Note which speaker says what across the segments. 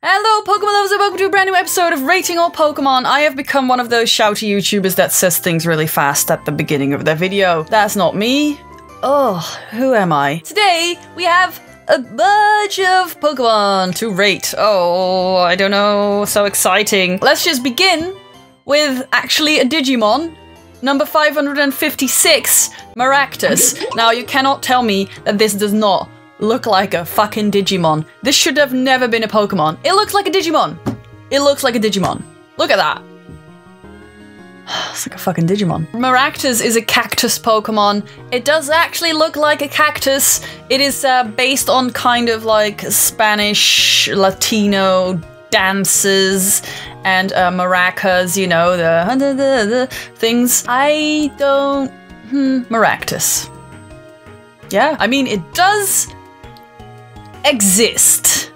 Speaker 1: Hello Pokemon lovers and welcome to a brand new episode of Rating All Pokemon. I have become one of those shouty YouTubers that says things really fast at the beginning of their video. That's not me. Oh, who am I? Today we have a bunch of Pokemon to rate. Oh, I don't know, so exciting. Let's just begin with actually a Digimon. Number 556, Maractus. Now you cannot tell me that this does not look like a fucking Digimon. This should have never been a Pokemon. It looks like a Digimon. It looks like a Digimon. Look at that. It's like a fucking Digimon. Maractus is a cactus Pokemon. It does actually look like a cactus. It is based on kind of like Spanish, Latino dances and maracas, you know, the things. I don't... Maractus. Yeah, I mean, it does exist.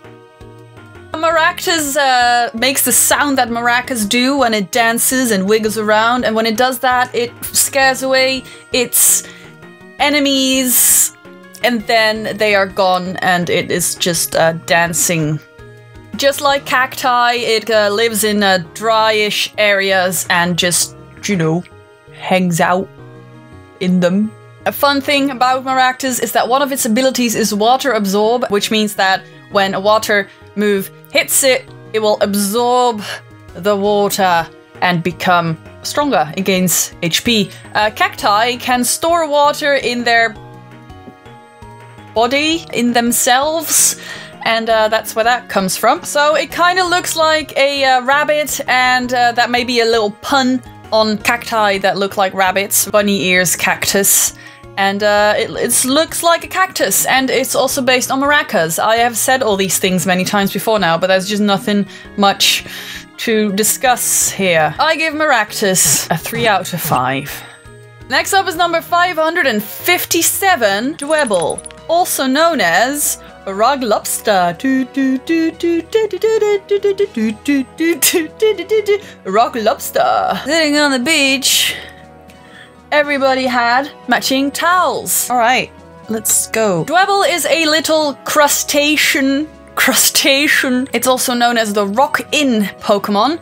Speaker 1: Maractus makes the sound that maracas do when it dances and wiggles around, and when it does that, it scares away its enemies, and then they are gone, and it is just dancing. Just like cacti, it lives in dryish areas and just, you know, hangs out in them. A fun thing about Maractus is that one of its abilities is water absorb, which means that when a water move hits it, it will absorb the water and become stronger. It gains HP. Cacti can store water in their body, in themselves, and that's where that comes from. So it kind of looks like a rabbit, and that may be a little pun on cacti that look like rabbits. Bunny ears cactus. And it looks like a cactus, and it's also based on maracas. I have said all these things many times before now, but there's just nothing much to discuss here. I give Maractus a 3 out of 5. Next up is number 557, Dwebble, also known as a Rock Lobster. Rock Lobster. Sitting on the beach. Everybody had matching towels. All right, let's go. Dwebble is a little crustacean. It's also known as the rock-in Pokemon.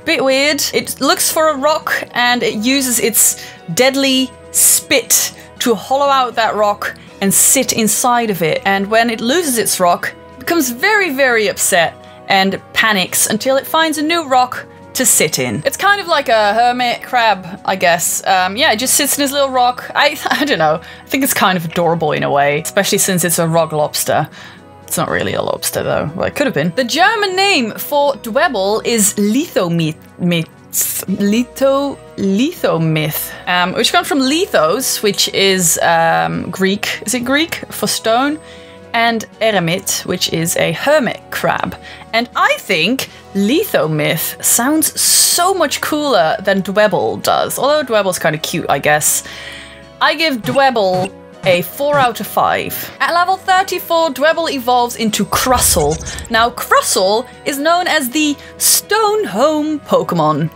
Speaker 1: Bit weird. It looks for a rock and it uses its deadly spit to hollow out that rock and sit inside of it. And when it loses its rock, it becomes very, very upset and panics until it finds a new rock to sit in. It's kind of like a hermit crab, I guess. Yeah, it just sits in his little rock. I don't know. I think it's kind of adorable in a way, especially since it's a rock lobster. It's not really a lobster though. Well, it could have been. The German name for Dwebble is Lithomyth, which comes from lithos, which is Greek. Is it Greek for stone? And eremit, which is a hermit crab. And I think Lithomyth sounds so much cooler than Dwebble does, although Dwebble's kind of cute, I guess. I give Dwebble a 4 out of 5. At level 34, Dwebble evolves into Crustle. Now, Crustle is known as the Stone Home Pokemon.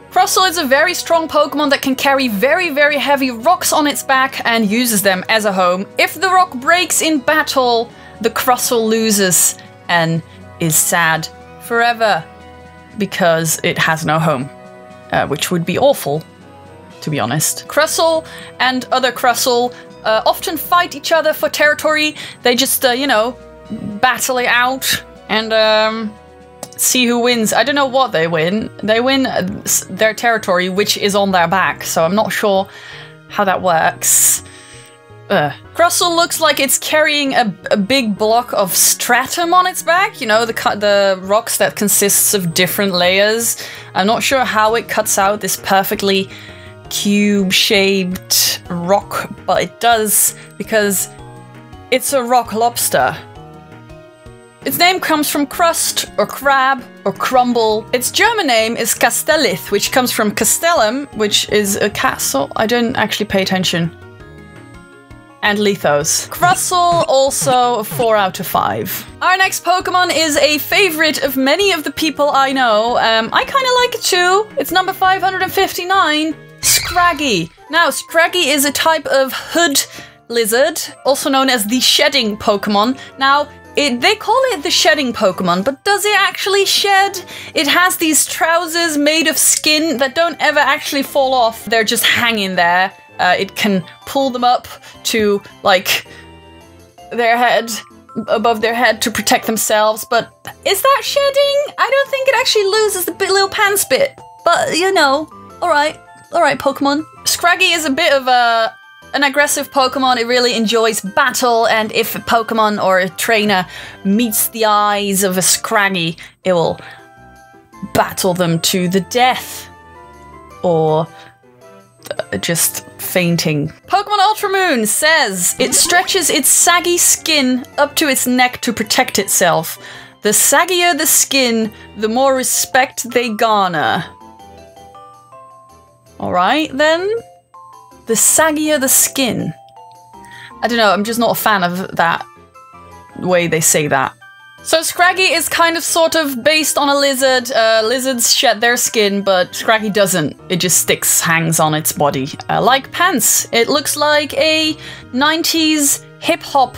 Speaker 1: Crustle is a very strong Pokemon that can carry very, very heavy rocks on its back and uses them as a home. If the rock breaks in battle, the Crustle loses and is sad forever because it has no home, which would be awful, to be honest. Crustle and other Crustle often fight each other for territory. They just, you know, battle it out and see who wins. I don't know what they win. They win their territory, which is on their back, so I'm not sure how that works. Crustle looks like it's carrying a big block of stratum on its back, you know, the rocks that consists of different layers. I'm not sure how it cuts out this perfectly cube-shaped rock, but it does because it's a rock lobster. Its name comes from crust, or crab, or crumble. Its German name is Castellith, which comes from Castellum, which is a castle. I didn't actually pay attention. And Lithos. Crustle, also a 4 out of 5. Our next Pokemon is a favorite of many of the people I know. I kind of like it too. It's number 559, Scraggy. Now, Scraggy is a type of hood lizard, also known as the shedding Pokemon. Now, They call it the shedding Pokemon, but does it actually shed? It has these trousers made of skin that don't ever actually fall off. They're just hanging there. It can pull them up to, like, their head, above their head to protect themselves, but is that shedding? I don't think it actually loses the little pants bit, but, you know, alright, Pokemon. Scraggy is a bit of an aggressive Pokemon. It really enjoys battle, and if a Pokemon or a trainer meets the eyes of a Scraggy, it will battle them to the death. Or just fainting. Pokemon Ultramoon says it stretches its saggy skin up to its neck to protect itself. The saggier the skin, the more respect they garner. Alright then. The saggier the skin. I don't know, I'm just not a fan of that way they say that. So Scraggy is kind of sort of based on a lizard. Lizards shed their skin, but Scraggy doesn't. It just hangs on its body. Like pants. It looks like a 90s hip-hop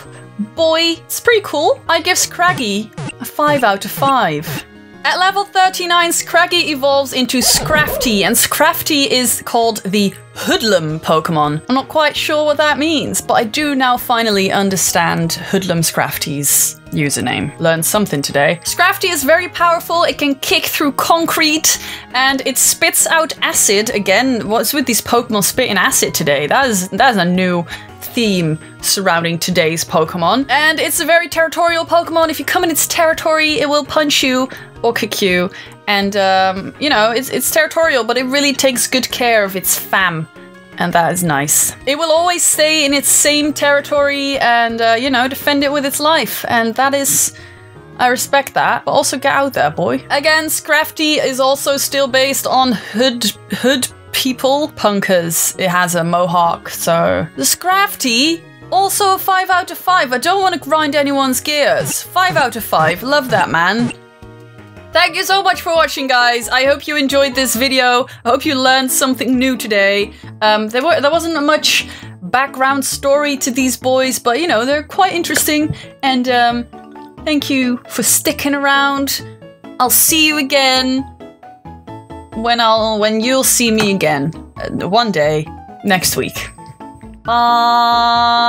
Speaker 1: boy. It's pretty cool. I give Scraggy a 5 out of 5. At level 39, Scraggy evolves into Scrafty, and Scrafty is called the Hoodlum Pokemon. I'm not quite sure what that means, but I do now finally understand Hoodlum Scrafty's username. Learned something today. Scrafty is very powerful, it can kick through concrete, and it spits out acid. Again, what's with these Pokemon spitting acid today? That is a new theme surrounding today's Pokemon. And it's a very territorial Pokemon. If you come in its territory, it will punch you or kick you. And, you know, it's territorial, but it really takes good care of its fam. And that is nice. It will always stay in its same territory and, you know, defend it with its life. And that is... I respect that. But also get out there, boy. Again, Scrafty is also still based on hood people. Punkers. It has a mohawk, so... The Scrafty, also 5 out of 5. I don't want to grind anyone's gears. 5 out of 5. Love that, man. Thank you so much for watching, guys. I hope you enjoyed this video. I hope you learned something new today. There wasn't much background story to these boys, but you know, they're quite interesting. And thank you for sticking around. I'll see you again when you'll see me again. One day next week. Bye.